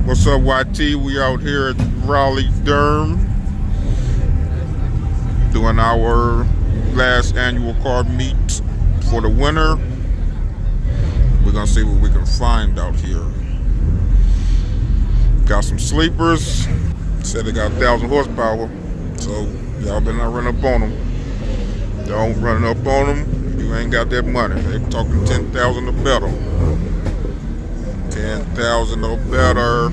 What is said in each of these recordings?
What's up, YT? We out here at Raleigh Durham doing our last annual car meet for the winter. We're gonna see what we can find out here. Got some sleepers. Said they got 1,000 horsepower, so y'all better not run up on them. Don't run up on them. You ain't got that money. They talking 10,000 or better. 10,000 or better.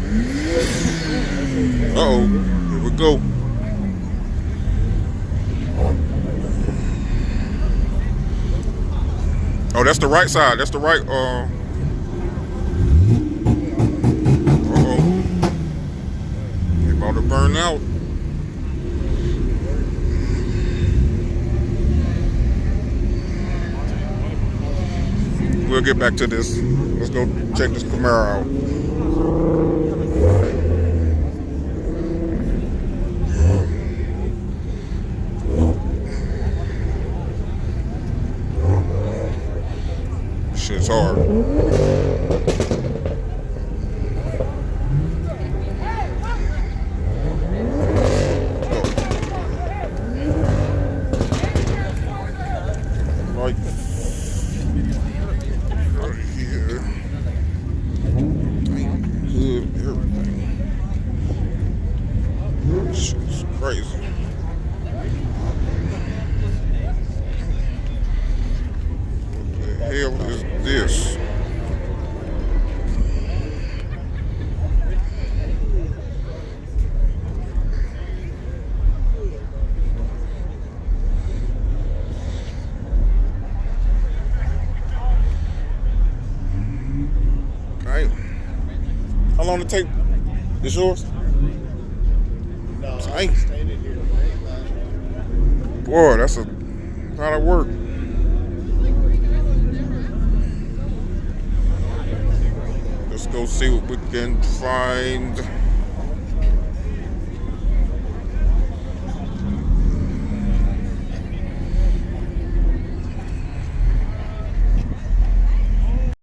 Uh-oh, here we go. Oh, that's the right side. That's the right, uh-oh. They about to burn out. We'll get back to this. Let's go check this Camaro out. Shit's hard. Right. Good, everything. Shit's crazy. What the hell is this? Okay. How long did it take? This yours? No, Dang. I stayed in here. Boy, that's a lot of work. Let's go see what we can find.